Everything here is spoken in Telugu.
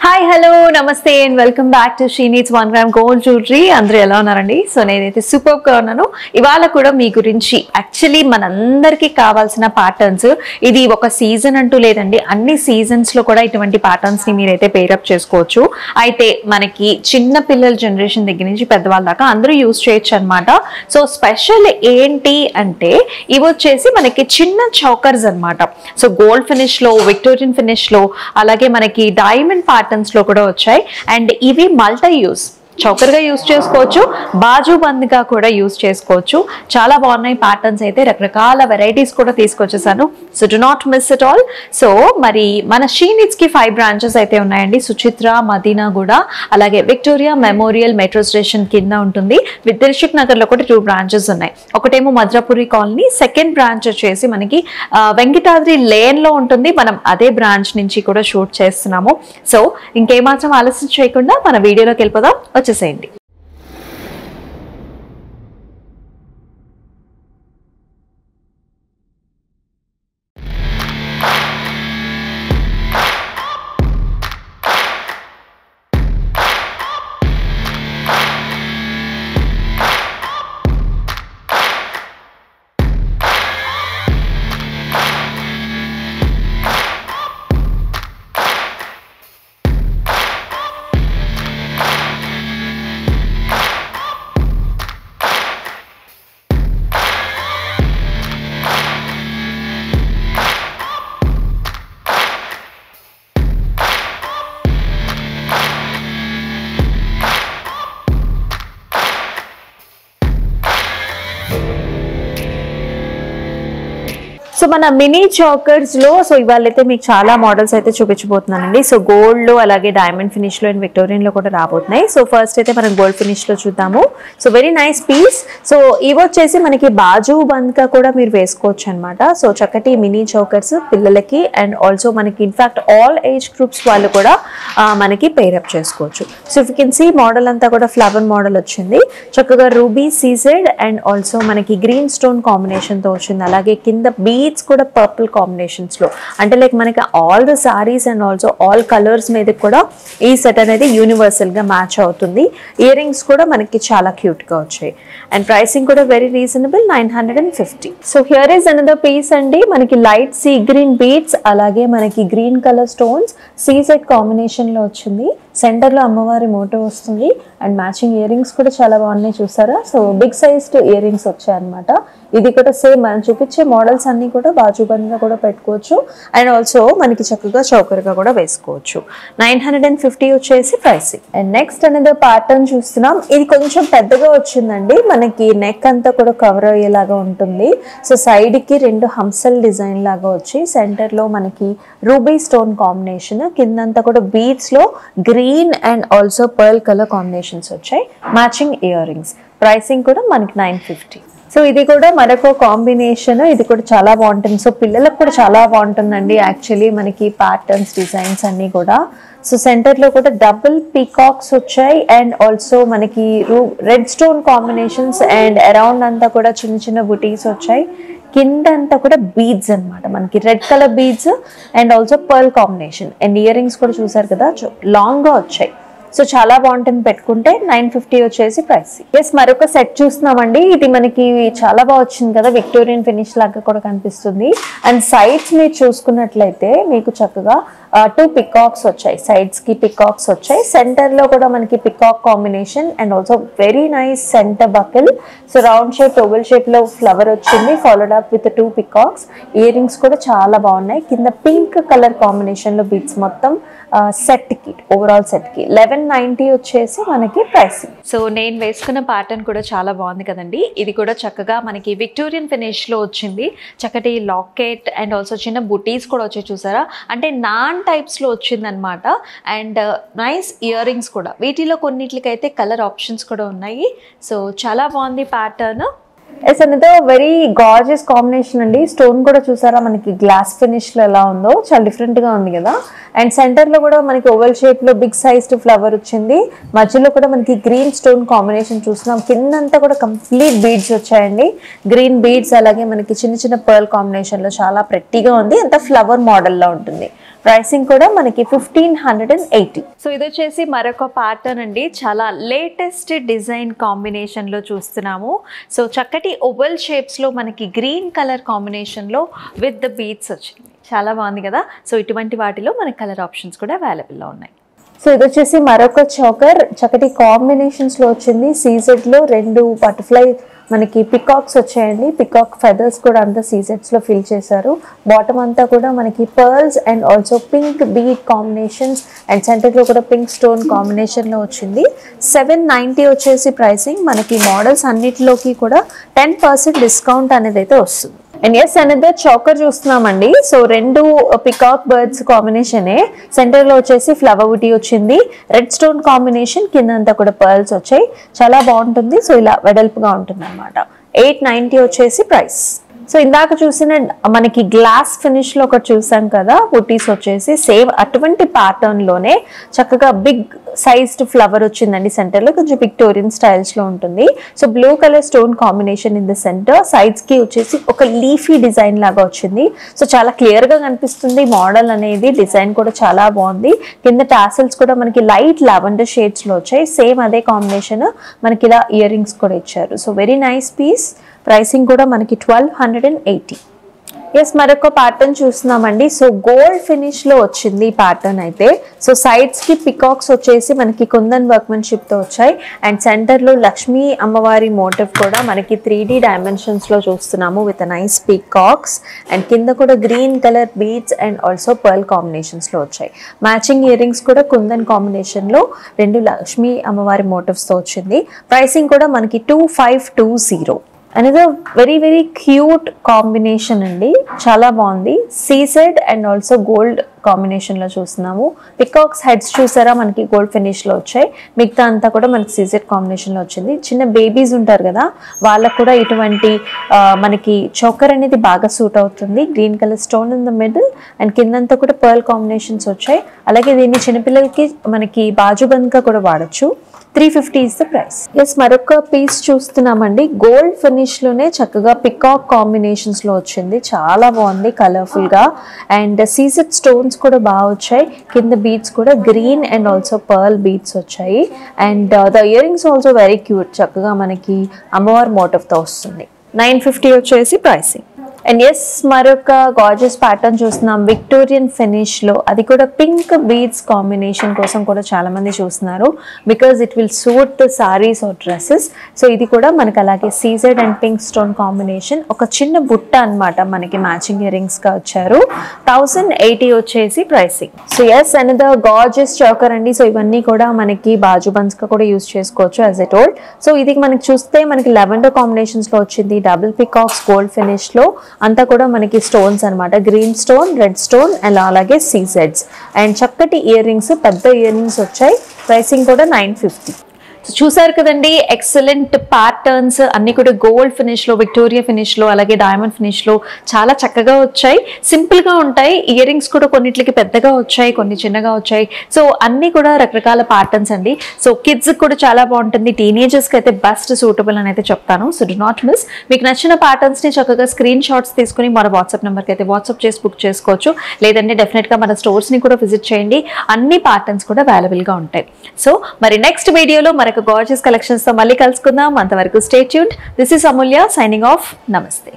హాయ్ హలో నమస్తే and welcome back to she needs 1 gram gold jewellery. అందరూ ఎలా ఉన్నారండి? సో నేనైతే సూపర్గా ఉన్నాను. ఇవాళ కూడా మీ గురించి యాక్చువల్లీ మనందరికీ కావాల్సిన ప్యాటర్న్స్, ఇది ఒక సీజన్ అంటూ లేదండి, అన్ని సీజన్స్లో కూడా ఇటువంటి ప్యాటర్న్స్ని మీరైతే పేరప్ చేసుకోవచ్చు. అయితే మనకి చిన్న పిల్లల జనరేషన్ దగ్గర నుంచి పెద్దవాళ్ళ దాకా అందరూ యూజ్ చేయొచ్చు అనమాట. సో స్పెషల్ ఏంటి అంటే ఇవి వచ్చేసి మనకి చిన్న చౌకర్స్ అనమాట. సో గోల్డ్ ఫినిష్లో, విక్టోరియన్ ఫినిష్లో, అలాగే మనకి డైమండ్ ప్యాటర్న్స్ లో కూడా వచ్చాయి. అండ్ ఇవి మల్టీ యూస్, చౌకర్ గా యూజ్ చేసుకోవచ్చు, బాజు బంద్ గా కూడా యూజ్ చేసుకోవచ్చు. చాలా బాగున్నాయి ప్యాటర్న్స్, అయితే రకరకాల వెరైటీస్ కూడా తీసుకొచ్చేసాను. So do not miss it all. సో మరి మన షీ నీడ్స్ కి 5 బ్రాంచెస్ అయితే ఉన్నాయండి. సుచిత్ర, మదీనా కూడా, అలాగే విక్టోరియా మెమోరియల్ మెట్రో స్టేషన్ కింద ఉంటుంది. దిల్సుఖ్ నగర్ లో కూడా 2 బ్రాంచెస్ ఉన్నాయి. ఒకటేమో మద్రాపురి కాలనీ, సెకండ్ బ్రాంచ్ వచ్చేసి మనకి వెంకటాద్రి లేన్ లో ఉంటుంది. మనం అదే బ్రాంచ్ నుంచి కూడా షూట్ చేస్తున్నాము. సో ఇంకేమాత్రం ఆలస్యం చేయకుండా మన వీడియోలోకి వెళ్ళిపోదాం, వచ్చేసేయండి. సో మన మినీ చౌకర్స్ లో ఇవాళ అయితే మీకు చాలా మోడల్స్ అయితే చూపించబోతున్నానండి. సో గోల్డ్ లో, అలాగే డైమండ్ ఫినిష్ లో అండ్ విక్టోరియన్ లో కూడా రాబోతున్నాయి. సో ఫస్ట్ అయితే మనం గోల్డ్ ఫినిష్ లో చూద్దాము. So very nice piece. So ఇవి వచ్చేసి మనకి బాజు బంద్ గా కూడా మీరు వేసుకోవచ్చు అనమాట. సో చక్కటి మినీ చౌకర్స్ పిల్లలకి, అండ్ ఆల్సో మనకి ఇన్ఫాక్ట్ ఆల్ ఏజ్ గ్రూప్స్ వాళ్ళు కూడా మనకి పేరప్ చేసుకోవచ్చు. So if you can see model అంతా కూడా ఫ్లవర్ మోడల్ వచ్చింది. చక్కగా రూబీ, సీజెడ్ అండ్ ఆల్సో మనకి గ్రీన్ స్టోన్ కాంబినేషన్ తో వచ్చింది. అలాగే కింద బీడ్స్ కూడా పర్పుల్ కాంబినేషన్స్ లో, అంటే లైక్ మనకి all the saris and also all colours మీద కూడా ఈ సెట్ అనేది యూనివర్సల్ గా మ్యాచ్ అవుతుంది. ఇయర్ రింగ్స్ కూడా మనకి చాలా క్యూట్ గా వచ్చాయి. అండ్ ప్రైసింగ్ కూడా very reasonable, 950. So here is another piece అండి. మనకి లైట్ సీ గ్రీన్ బీడ్స్, అలాగే మనకి green colour stones CZ combination లో వచ్చింది. సెంటర్ లో అమ్మవారి మోటో వస్తుంది అండ్ మ్యాచింగ్ ఇయర్ రింగ్స్ కూడా చాలా బాగున్నాయి, చూసారా? So big sized earrings వచ్చాయి అనమాట. ఇది కూడా సేమ్ మనం చూపించే మోడల్స్ అన్ని కూడా బాజుబంద్ గా కూడా పెట్టుకోవచ్చు, అండ్ ఆల్సో మనకి చక్కగా చౌకర్ గా కూడా వేసుకోవచ్చు. 950 వచ్చేసి ప్రైసింగ్. అండ్ నెక్స్ట్ అనేది ప్యాటర్న్ చూస్తున్నాం. ఇది కొంచెం పెద్దగా వచ్చిందండి. మనకి నెక్ అంతా కూడా కవర్ అయ్యేలాగా ఉంటుంది. సో సైడ్ కి 2 హంసల్ డిజైన్ లాగా వచ్చి, సెంటర్ లో మనకి రూబీ స్టోన్ కాంబినేషన్, కిందంతా కూడా బీడ్స్ లో green and also pearl colour combinations వచ్చాయి. Matching earrings. ప్రైసింగ్ కూడా మనకి 950. సో ఇది కూడా మరొక కాంబినేషన్, ఇది కూడా చాలా బాగుంటుంది. సో పిల్లలకు కూడా చాలా బాగుంటుందండి యాక్చువల్లీ మనకి ప్యాటర్న్స్, డిజైన్స్ అన్ని కూడా. సో సెంటర్ లో కూడా డబుల్ పీకాక్స్ వచ్చాయి, అండ్ ఆల్సో మనకి red stone combinations, and around అంతా కూడా చిన్న చిన్న బుటీస్ వచ్చాయి. కింద అంతా కూడా బీడ్స్ అనమాట, మనకి red colour beads and also pearl combination. And ear rings కూడా చూసారు కదా, లాంగ్ గా వచ్చాయి. సో చాలా బాగుంటుంది పెట్టుకుంటే. 950 వచ్చేసి ప్రైస్. ఎస్, మరొక సెట్ చూస్తున్నామండి. ఇది మనకి చాలా బాగా వచ్చింది కదా, విక్టోరియన్ ఫినిష్ లాగా కూడా కనిపిస్తుంది. అండ్ సైడ్స్ మీరు చూసుకున్నట్లయితే మీకు చక్కగా 2 పికాక్స్ వచ్చాయి, సైడ్స్ కి పికాక్స్ వచ్చాయి. సెంటర్ లో కూడా మనకి peacock combination and also very nice centre buckle. So round shape, oval shape లో ఫ్లవర్ వచ్చింది, followed up with 2 peacocks. Earrings కూడా చాలా బాగున్నాయి. కింద పింక్ కలర్ కాంబినేషన్ లో బీడ్స్ మొత్తం సెట్ కి, ఓవరాల్ సెట్ కి 1190 వచ్చేసి మనకి ప్రైసింగ్. సో నేను వేసుకున్న ప్యాటర్న్ కూడా చాలా బాగుంది కదండి. ఇది కూడా చక్కగా మనకి విక్టోరియన్ ఫినిష్ లో వచ్చింది. చక్కటి లాకెట్ అండ్ ఆల్సో చిన్న బుటీస్ కూడా వచ్చాయి, చూసారా? అంటే నాన్ టైప్స్ లో వచ్చింది అనమాట. అండ్ నైస్ ఇయర్ రింగ్స్ కూడా. వీటిలో కొన్నిట్లకైతే కలర్ ఆప్షన్స్ కూడా ఉన్నాయి. సో చాలా బాగుంది ప్యాటర్న్. ఎస్, అనేది వెరీ గార్జియస్ కాంబినేషన్ అండి. స్టోన్ కూడా చూసారా మనకి గ్లాస్ ఫినిష్ లో ఎలా ఉందో, చాలా డిఫరెంట్ గా ఉంది కదా. అండ్ సెంటర్ లో కూడా మనకి ఓవెల్ షేప్ లో బిగ్ సైజ్డ్ ఫ్లవర్ వచ్చింది. మధ్యలో కూడా మనకి గ్రీన్ స్టోన్ కాంబినేషన్ చూస్తున్నాం. కిందంతా కూడా కంప్లీట్ బీడ్స్ వచ్చాయండి, గ్రీన్ బీడ్స్. అలాగే మనకి చిన్న చిన్న పర్ల్ కాంబినేషన్ లో చాలా ప్రెట్టీగా ఉంది. అంత ఫ్లవర్ మోడల్ లో ఉంటుంది. ప్రైసింగ్ కూడా మనకి 1580. సో ఇది వచ్చేసి మరొక ప్యాటర్న్ అండి, చాలా లేటెస్ట్ డిజైన్ కాంబినేషన్లో చూస్తున్నాము. సో చక్కటి ఓవల్ షేప్స్లో మనకి గ్రీన్ కలర్ కాంబినేషన్లో విత్ ద బీడ్స్ వచ్చింది, చాలా బాగుంది కదా. సో ఇటువంటి వాటిలో మనకి కలర్ ఆప్షన్స్ కూడా అవైలబుల్లో ఉన్నాయి. సో ఇది వచ్చేసి మరొక చోకర్, చక్కటి కాంబినేషన్స్లో వచ్చింది. సీజెడ్లో 2 బటర్ఫ్లై మనకి పికాక్స్ వచ్చాయండి, పికాక్ ఫెదర్స్ కూడా అంతా సీజెడ్స్లో ఫిల్ చేశారు. బాటమ్ అంతా కూడా మనకి pearls and also pink bead combinations and సెంటర్లో కూడా పింక్ స్టోన్ కాంబినేషన్లో వచ్చింది. 790 వచ్చేసి ప్రైసింగ్. మనకి మోడల్స్ అన్నిటిలోకి కూడా 10% డిస్కౌంట్ అనేది అయితే వస్తుంది. అండ్ ఎస్ అనదర్ చోకర్ చూస్తున్నామండి. సో 2 పికాక్ బర్డ్స్ కాంబినేషనే, సెంటర్లో వచ్చేసి ఫ్లవర్ వుటీ వచ్చింది, రెడ్ స్టోన్ కాంబినేషన్, కింద అంతా కూడా పర్ల్స్ వచ్చాయి, చాలా బాగుంటుంది. సో ఇలా వెడల్పుగా ఉంటుంది అనమాట. 890 వచ్చేసి ప్రైస్. సో ఇందాక చూసిన మనకి గ్లాస్ ఫినిష్ లో ఒకటి చూసాం కదా, బుటీస్ వచ్చేసి సేమ్ అటువంటి ప్యాటర్న్ లోనే చక్కగా బిగ్ సైజ్డ్ ఫ్లవర్ వచ్చిందండి. సెంటర్ లో కొంచెం విక్టోరియన్ స్టైల్స్ లో ఉంటుంది. So blue colour stone combination in the centre, sides కి వచ్చేసి ఒక లీఫీ డిజైన్ లాగా వచ్చింది. సో చాలా క్లియర్ గా కనిపిస్తుంది మోడల్ అనేది, డిజైన్ కూడా చాలా బాగుంది. కింద టాసల్స్ కూడా మనకి లైట్ లావెండర్ షేడ్స్ లో వచ్చాయి, సేమ్ అదే కాంబినేషన్. మనకి ఇలా ఇయర్ రింగ్స్ కూడా ఇచ్చారు. So very nice piece. Pricing కూడా మనకి 1280. ఎస్ మరొక ప్యాటర్న్ చూస్తున్నామండి. సో గోల్డ్ ఫినిష్ లో వచ్చింది ఈ ప్యాటర్న్ అయితే. సో సైడ్స్ కి పికాక్స్ వచ్చేసి మనకి కుందన్ వర్క్మెన్షిప్ తో వచ్చాయి అండ్ సెంటర్ లో లక్ష్మీ అమ్మవారి మోటివ్ కూడా మనకి 3D డైమెన్షన్స్ లో చూస్తున్నాము విత్ నైస్ పికాక్స్. అండ్ కింద కూడా green colour beads and also pearl combinations లో వచ్చాయి. మ్యాచింగ్ ఇయర్ రింగ్స్ కూడా కుందన్ కాంబినేషన్ లో 2 లక్ష్మీ అమ్మవారి మోటివ్స్ తో వచ్చింది. ప్రైసింగ్ కూడా మనకి 2520. అనేది వెరీ వెరీ క్యూట్ కాంబినేషన్ అండి, చాలా బాగుంది. సీసెడ్ అండ్ ఆల్సో గోల్డ్ కాంబినేషన్లో చూస్తున్నాము. పికాక్స్ హెడ్స్ చూసారా మనకి గోల్డ్ ఫినిష్లో వచ్చాయి, మిగతా అంతా కూడా మనకి సీసెడ్ కాంబినేషన్లో వచ్చింది. చిన్న బేబీస్ ఉంటారు కదా, వాళ్ళకు కూడా ఇటువంటి మనకి చోకర్ అనేది బాగా సూట్ అవుతుంది. Green colour stone in the middle and కిందంతా కూడా పర్ల్ కాంబినేషన్స్ వచ్చాయి. అలాగే దీన్ని చిన్నపిల్లలకి మనకి బాజుబంద్గా కూడా వాడచ్చు. 350 is the price. ఎస్ మరొక పీస్ చూస్తున్నామండి. గోల్డ్ ఫినిష్ లోనే చక్కగా పికాక్ కాంబినేషన్స్ లో వచ్చింది, చాలా బాగుంది కలర్ఫుల్ గా. అండ్ సీజెడ్ స్టోన్స్ కూడా బాగా వచ్చాయి. కింద బీడ్స్ కూడా green and also pearl beads వచ్చాయి. And the earrings also very cute, చక్కగా మనకి అమ్మవారి మోటివ్ తో వస్తుంది. 950 వచ్చేసి ప్రైసింగ్. అండ్ ఎస్ మరొక గార్జియస్ ప్యాటర్న్ చూస్తున్నాం విక్టోరియన్ ఫినిష్ లో, అది కూడా పింక్ బీడ్స్ కాంబినేషన్ కోసం కూడా చాలా మంది చూస్తున్నారు, because it will suit the saris or dresses. So ఇది కూడా మనకి అలాగే CZ and pink stone combination, ఒక చిన్న బుట్ట అన్నమాట మనకి మ్యాచింగ్ ఇయర్ రింగ్స్ గా వచ్చారు. 1080 వచ్చేసి pricing. So yes another gorgeous choker అండి. సో ఇవన్నీ కూడా మనకి బాజు బన్స్ గా కూడా యూజ్ చేసుకోవచ్చు యాజ్ ఎ టోల్డ్. సో ఇది మనకి చూస్తే మనకి లెవెండర్ కాంబినేషన్స్ లో వచ్చింది, డబుల్ పికాక్స్ గోల్డ్ ఫినిష్ లో, అంతా కూడా మనకి స్టోన్స్ అనమాట, green stone, red stone and అలాగే సీజెడ్స్. అండ్ చక్కటి ఇయర్ రింగ్స్, పెద్ద ఇయర్ రింగ్స్ వచ్చాయి. ప్రైసింగ్ కూడా 950. చూసారు కదండి, ఎక్సలెంట్ ప్యాటర్న్స్ అన్ని కూడా గోల్డ్ ఫినిష్ లో, విక్టోరియా ఫినిష్ లో, అలాగే డైమండ్ ఫినిష్ లో చాలా చక్కగా వచ్చాయి. సింపుల్ గా ఉంటాయి. ఇయర్ రింగ్స్ కూడా కొన్నిటికి పెద్దగా వచ్చాయి, కొన్ని చిన్నగా వచ్చాయి. సో అన్ని కూడా రకరకాల ప్యాటర్న్స్ అండి. సో కిడ్స్ కూడా చాలా బాగుంటుంది, టీనేజర్స్ కి అయితే బెస్ట్ సూటబుల్ అని అయితే చెప్తాను. So do not miss. మీకు నచ్చిన ప్యాటర్న్స్ ని చక్కగా స్క్రీన్ షాట్స్ తీసుకుని మన వాట్సాప్ నెంబర్కి అయితే వాట్సాప్ చేసి బుక్ చేసుకోవచ్చు. లేదంటే డెఫినెట్ గా మన స్టోర్స్ ని కూడా విజిట్ చేయండి, అన్ని ప్యాటర్న్స్ కూడా అవైలబుల్ గా ఉంటాయి. సో మరి నెక్స్ట్ వీడియోలో మరొక గార్జియస్ కలెక్షన్స్ తో మళ్ళీ కలుసుకుందాం. అంతవరకు stay tuned. This is Amulya signing off. నమస్తే.